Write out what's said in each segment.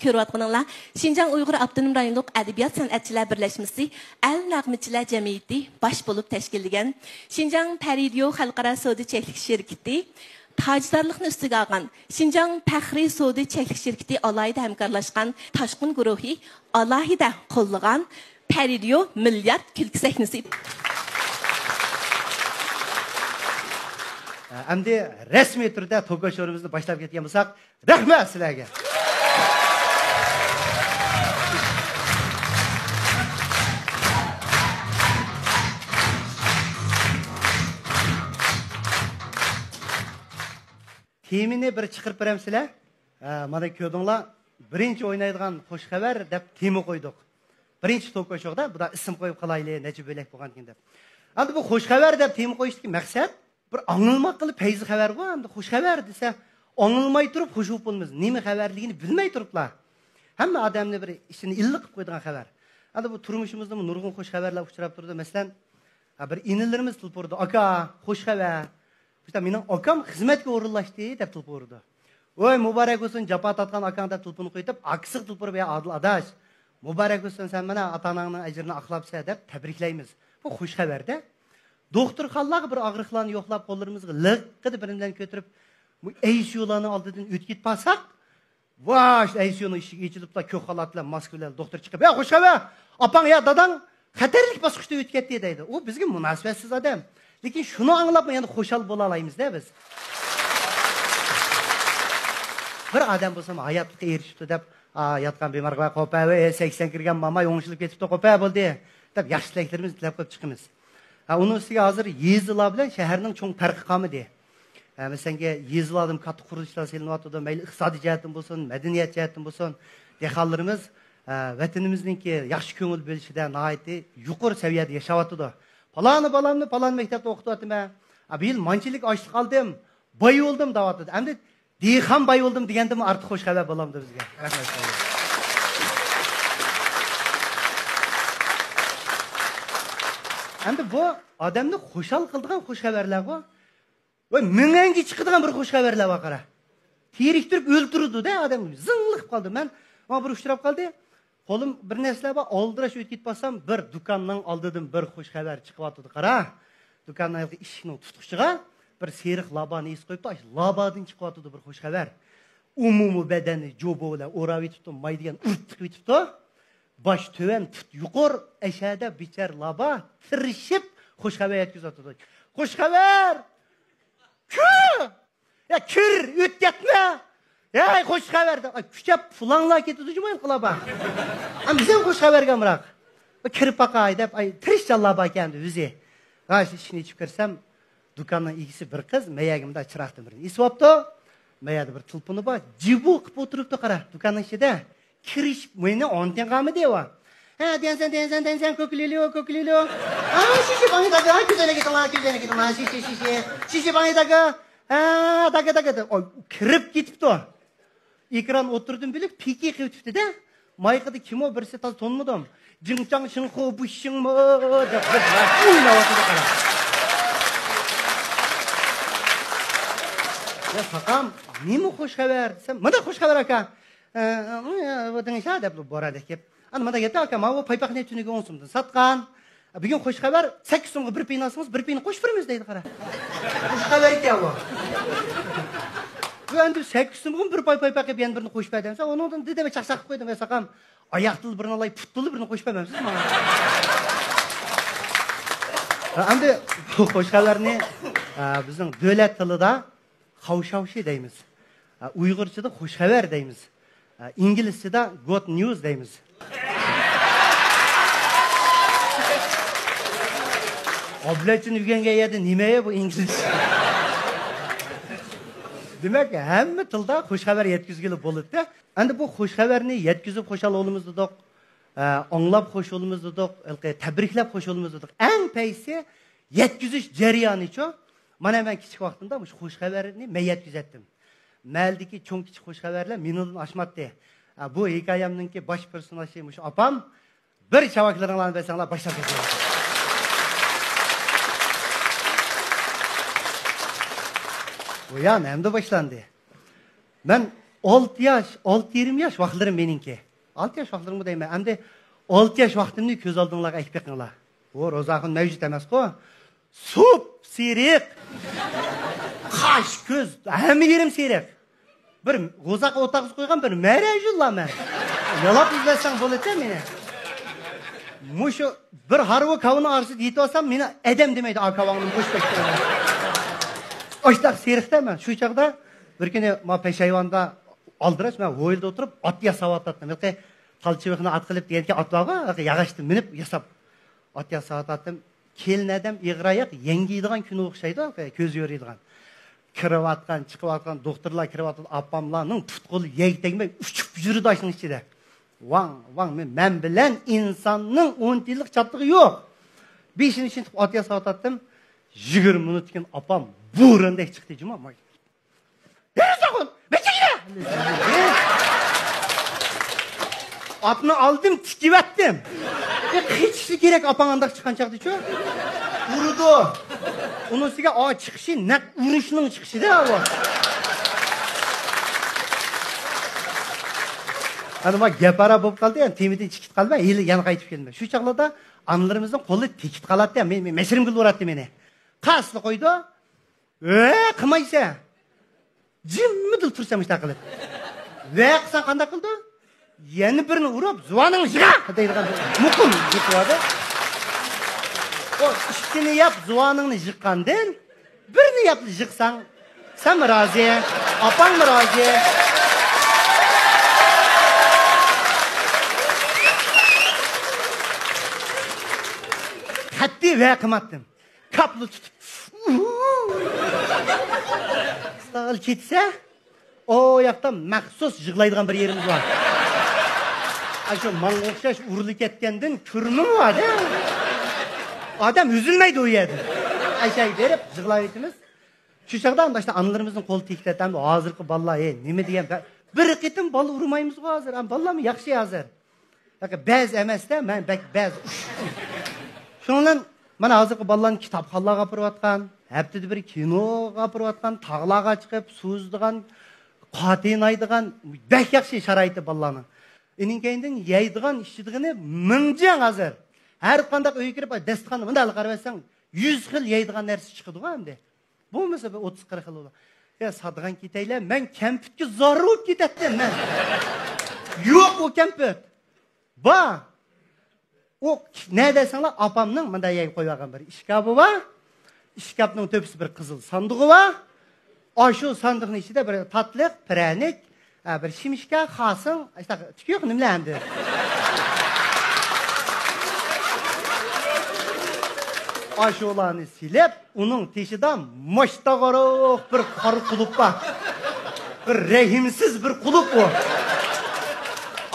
ko'rayotganinglar Şinjan Uyg'ur Avtonom rayonluq adabiyot san'atchilar birlashmasi Al Nag'michilar jamiyati bosh bo'lib tashkillangan Şinjan Paridio xalqaro savdo cheklik shirkati tajdorlikni ustiga olgan Şinjan Faxriy savdo cheklik shirkati alohida hamkorlashgan Toshqin guruhi alohida qo'llagan Paridio milliard kulki sahnasi. Endi resmi turda to'y sho'rimizni boshlab ketgan bo'lsak, rahmat sizlarga. Temini bir chiqirib beramsizlar? Mana ko'rdinglar, birinchi o'ynaydigan xo'sh xabar deb temi qo'ydik. Birinchi to'y sho'da bu da ism qo'yib qolaylik, Najib bo'lak bo'lgan ekan deb. Endi bu xo'sh xabar deb temi qo'yishdagi maqsad bir anılmak qilib feyzi xabar bu, hamda xush xabar desa, anılmay turib xush bo'lmaymiz. Nima xabarligini bilmay turiblar. Hamma odamni bir ishini illiq qilib qo'ygan xabar. Endi bu turmushimizda nurg'un xush xabarlar uchrab turdi. Masalan, bir inilarimiz tilpurdi. Aka, xush xabar. İşte mening akam xizmatga o'rinlashdi deb tilpurdi. Voy, muborak bo'lsin, jafo tortgan akang deb tilpini qo'yib, aksiq tilpurib, "Ya Adil adash, muborak bo'lsin, sen mana ota-onangning ajrini aqlabsa" deb tabriklaymiz. Bu xush xabarda. Doktorxonalarga bir og'riqlarni yo'qlab qo'llarimizga liqqida birimdan ko'tarib, bu ICU'larni oldidan o'tkib pasaq, vosh, ICU'ning eshigi ochilibda, ko'k xalatlar, maskalar, doktor chiqib, "Ya xush xabar, opang ya dadang xatarlik bosqichda o'tkatdi" deydi. U bizga munosabatsiz odam. Lekin shuni anglab, endi xo'shal bo'la olamiz-da biz. Bir odam bo'lsa, hayotga erishibdi deb, yotgan bemorga qo'pay, 80 kirgan mama yo'ng'ishilib ketibdi, qo'pay bo'ldi deb yaxshi tilaklarimizni tilab qo'yib chiqamiz. Onun üstüge hazır yezilar bilen şehirning çoğun farkı kalmadı. Mesela yezilardım katı kuruluşlar seliniyatı, meyli iqtisadi cihetten bulsun, medeniyet cihetten bulsun, dehallarımız vatanımızdaki yaxşı köngül bölüşüde naiti yukarı seviyede yaşavatıdı. Palan mektepte okutuvatım ben. Bir yıl mançilik açlık aldım, bay oldum davatıdı. Hem de dehan bay oldum diyendim artık hoş haber bulamdı bizge. Endi bu odamni xo'shal qildigan xush xabarlar bu. Va mingangi chiqadigan bir xush xabarlar bor qara. Teriktirib o'ltirdi-da odam. Zing'liq qoldi. Men bir uchrab qoldi. Qo'lim bir narsalar bor, oldirash o'tib ketmasam, bir do'konning oldidan bir xush xabar chiqyapti qara. Do'konning eshikning tutqichiga bir seriq labani es qo'yibdi. Labadan chiqyapti bir xush xabar. Umumiy badani jo'bo bilan o'rab etibdi, maydigan urtib etibdi. Baş töven tut yuqor eşede biçer laba tırışıp hoş haber yetkizatdı. Hoş haber! Kür! Ya kür! Üt yetme! Ya hoş haber! Küçep fulanla ketidi cumayın kılaba. Ama bize hoş haber gamrak. Kirip bakay dep tırışça laba kendi yüze. Kaç işini çıkarsam dükkanın ikisi bir kız meyagimde çıraktım birini. İsvaptı. Meyada bir tılpını var. Cibu kıp oturuptu kara dükkanın içinde. Kiriş meni onten qamı deva. Ha densen kökülüyor. Şişi bana da güzele gidin lan şişi bana da daga. O kirip gitipti o. Ekran oturdum bilip piki qilibdi de. Mayqıda kim o birisi taz tonmadım. Jingchang shingxo bu shingmo deb o'ynayotdi qara. Ya faqam nima xush xabar desam, mana xush xabar aka. Vatanga şahada bu borada kep. Ana mana yeta aka, ma bu paypaqni tuniga 10 so'mdan satgan. Bugun xush xabar 8 so'mga bir peynasimiz, bir peyni qo'shib beramiz deydi qara. Xush xabar ekan bu. Bu endi 8 so'mga bir paypaq qilib yana birini qo'shib berdim. Sen ondan dedeme chaqchaq qilib qo'ydim, saqam. Oyoq tili birini olay, put tili birini qo'shib bermamsiz mana. Endi bu xush xabarni bizning davlat tilida xavshavshi deymiz. Uyg'urchada xush xabar deymiz. İngilizce'de good news deymiz. Oblaçın ügenge yedi nimeye bu İngilizce? Demek ki hem tilda xush xabar yetkizgili bo'ladi. Endi bu xush xabarni yetkizib xo'shal olimiz dedik, anglab xo'sh olimiz dedik, tabriklab xo'sh olimiz dedik. Eng paysi yetkizish jarayonicha mana men kichik vaqtimda bu xush xabarni men yetkizatdim. Meldeki çok küçük hoş haberler minudun aşmadı. Bu hikayemdeki baş personajıymış apam. Bir şavaklarından besanlar başladı. Bu ya hem de başlandı. Ben 6 yaş, 6-20 yaş vaqtlarim meningki. 6 yaş vaqtlarim deyman. Hamda 6 yaş vaqtimni ko'z oldinglarga aytib beqinglar. O Ro'zaxon mavjud emas-ku. Sup, siriq. Qash, ko'z, hamma yerim siriq. Bir g'o'zaq o'taqsiz qo'ygan bir marajullar men. Yalab izlasang bo'ladi meni. Mushu bir harvo kavni arsida yetib olsam, meni adam demaydi akavangni qo'shbakda. Oştaq siriqdaman. Shu chaqda bir kuni men Peshayvonda aldirash, men o'yilda o'tirib ot yasab otdim. Yo'q, talchiviqni at qilib degan otlarga yog'ochni minib yasab ot yasab otdim. Kelin adam ig'rayaq yengiydigan kuni o'xshaydi, ko'z yo'riydigan. Kirib atgan, chiqib atgan doktorlar kirib atgan apamlarning tutquli yeg tegmay uchib yurdi ashning ichida. Vang, men bilan insonning 10 yillik chapligi yo'q. 5-ni için ot yasab otdim. 20 minutdan apam burundek chiqdi juma. Ro'zaxon, mechagina. Atni oldim, tikib atdim. Qechisi kerak apang andaq chiqqan chaqdi-chu. Urdi. Uning ustiga chiqishi naq urishning chiqishida bu. Ana bak gapara bo'lib qoldi, ham temidan chiqib qolmay, yili yana qaytib keldi. Shu chaqlarda analarimizning qo'li tekib qoladi, men meshirim qilib uratdi meni. Qasli qo'ydi. Qilmaysa. Jimmidil tursam ishta qilib. Qilsa qanday qildi? Yana birini urib, zuvaning yig'a deydigan muqim yetadi. O ishini yap, zuvaningni yiqqandan birini yap yiqsang, sen rozi, opang rozi. Qatti va qilmadim. Kapni tutib. Stal ketsa, o yoqda maxsus yig'laydigan bir yerimiz bor. Aşo manga o'xshash urilib ketgandan ko'rinib bor-da. Adam üzülmeydi o yerda. Aşağı berib yig'laymiz. Shu chaqda işte analarimizning qo'li teklatadi. Hozirgi bolalar, nima degan bir qitim bola urmaymiz hozir. Bolalarmi yaxshi hozir. Ba'z emasda, men ba'z. Shundan mana hozirgi bolalarni kitobxonlarga olib borayotgan, haftada bir kinoga olib borayotgan, tog'larga chiqib so'zdigan, qotin aydigan bak yaxshi sharoiti bolalarning. Ening keyindan yeydigan, ishchidigini mingjan hozir. Her qanday uyga kirib, dasturxonni bunday qarab olsang, 100 xil yeydigan narsa chiqadi-ku endi. Bu mesela 30-40 xil bo'ladi. Ya sadigan ketaylar, men kampitga zor bo'lib ketdim men. Yo'q o kampit. Va o ne desanglar, apamning bunday yeyib qo'ygan bir ishkabi bor. Ishkabning to'pisi bir qizil sandig'i bor. Shu sandiqning ichida bir tatliq, pranik, bir shimishka, xasin, işte tikuyoq nimalar endi. Aşolarını silip, onun teşidan maçtağarıq bir qarı kulüp var. Bir rehimsiz bir kulüp o.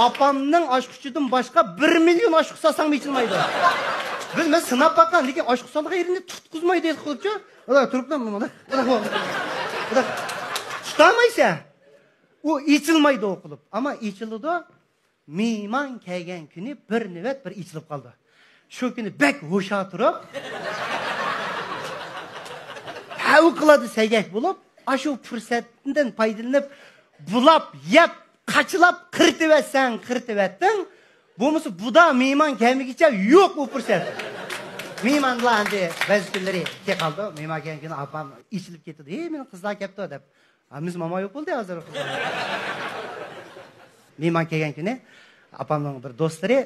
Apamның aşkıçıdan başka 1 milyon aşkı sasan içilmaydı. Ben sınap bakan, lekin aşkı salığa yerinde tutkuzmaydı dedi kulüpçü. O da turuptan mı? Tutamaysa, o içilmaydı o kulüp. Ama içildi, meyman kelgen günü bir nöbet bir içilip kaldı. Şu günü bek hoşa turib, qiladi sagak bo'lib, shu fursatdan foydalanib, bulab, yeb, qachilab, kiritib etding. Bo'lmasa buda mehmon kelmigicha yo'q bu fursat. Mehmonlar endi vazifalari qoldi. Mehmon kelgan opam ichilib ketdi. Meni qizlar kelibdi deb. Biz mama yo'q bo'ldi hozir. Mehmon kelgan kuni opamning bir do'stlari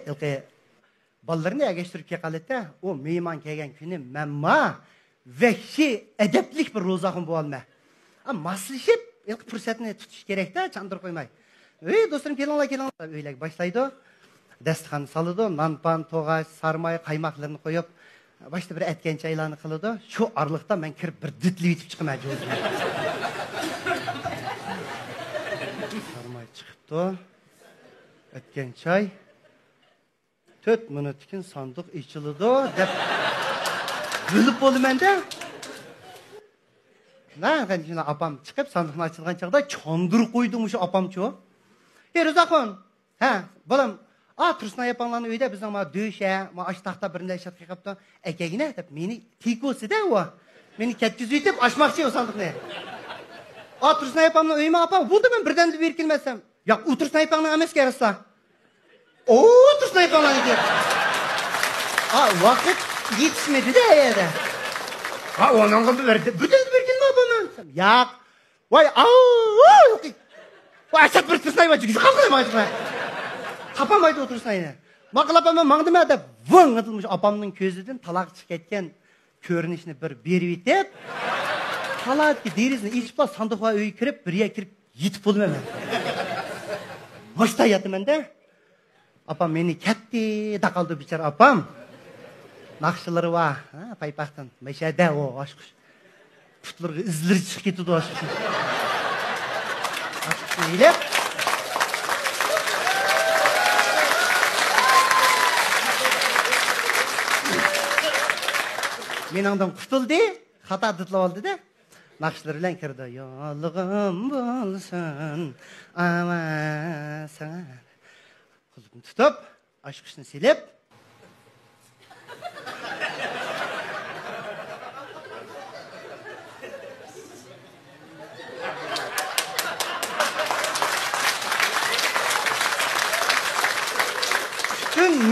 balalarını ergeçtirip kekalette, o meyman kelgen günü memma vehşi edeplik bir Ro'zaxon bu olma. Ama maslışıp ilk fırsatını tutuş gerek de çandır koymay. Dostlarım kelinglar öyle başlaydı. Dasturxon salıdı, nanpan, to'g'ash, sarmay, qaymoqlarni qo'yib, başta bir etken çaylarını qiladi. Şu arlıqda men kirib bir ditli yetib chiqaman jo'zga. Sarmay chiqibdi. Etken çay 4 minutkin sandık içildi deb bilib bo'ldi menda. Qancha apam chiqib sandiqni ochilgan chaqda chondirib qo'ydim o'sha apamchu. Ro'zaxon, bolam, Tursun yapanglarning uyda bizning mana döşe, mana ash taxta bir narsa qilibdi. Akagina deb meni tikosida u. Meni ketkizib yetib ochmoqchi o sandiqni. Otursun apamning uyima apa, bo'ldi men birdan deb erkilmasam. Yo'q, o'tirsin apamning emas kerasa. O'tirsin apamning ker. Vaqt yetishmadi-da yerda. Onun gibi verdi. Bütün bir kelime yapamam. Yo'q. Voy, voy, açık bir tırsnay var. Kalkayım açıkla. Kapamaydı otursnayni. Maqlapaman mangdima deb vın atılmış apamning ko'zidan talaq chiqib ketgan ko'rinishni bir berib etib, talatki derizini ichib bas sandiqqa uy kirib, birga kirib yetib bo'lmayman. Moshta yotaman-da. Apam meni katta da qoldi bichara apam. Naqshlari va, paypaqdan, mashada o oshqish. Putlarga izlari chiqib ketdi oshqish. Oshqish ilib meningdan qutuldi, xato ditlab oldi-da. Naqshlar bilan kirdi. Yo'lig'im bo'lsin, amasan. Qo'limni tutib, oshqishni silib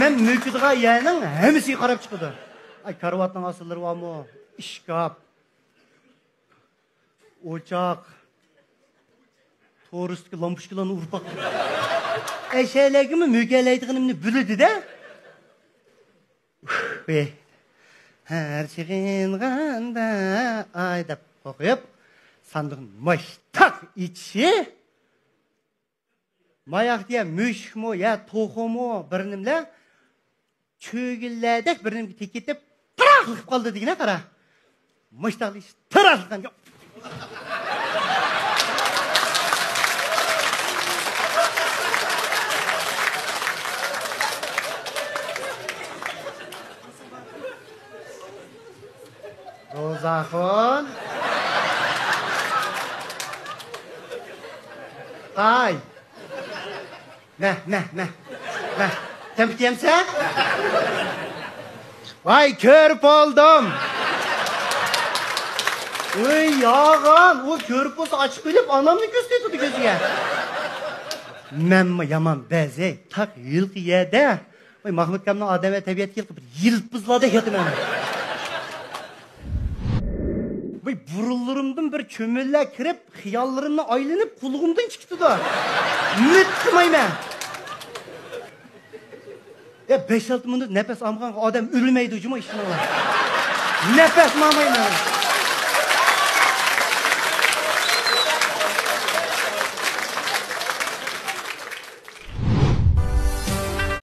men mülküdüğe yeğenin hemisi qarab çıkıdı. Ay karvatın asılları var mı? İşkap, ocak, torustki lampushkilarni urpak. Eşeğlegimi mügeleydiğini bildi de. Her şeyin ganda ayda okuyup sandığın maştak içi mayak diye müş mu ya tohu mu birinimle çögülledek birinimki tek etip tıraklık kaldı diyene kara. Maştaklı iş tıraklıktan yok. Rozakon. Ay. Ne. Temizleyemse? Vay körp oldum. Uy yağan, o körp olsa açık bilip anamını gösteriyordu gözüye. Men yaman bezey, tak yılkı yede. Vay Mahmut Kam'ın adam ve tabiat yılkı bir yılpızladı yadım hemen. Vay burullarımdan bir çömelle kirip, hıyallarımla aylanıp kulağımdan çıktı da. Müttüm aymen. Ya 5-6 minut nefes almadan adam ölmeydi ucuma işine var. Nefes mamayla.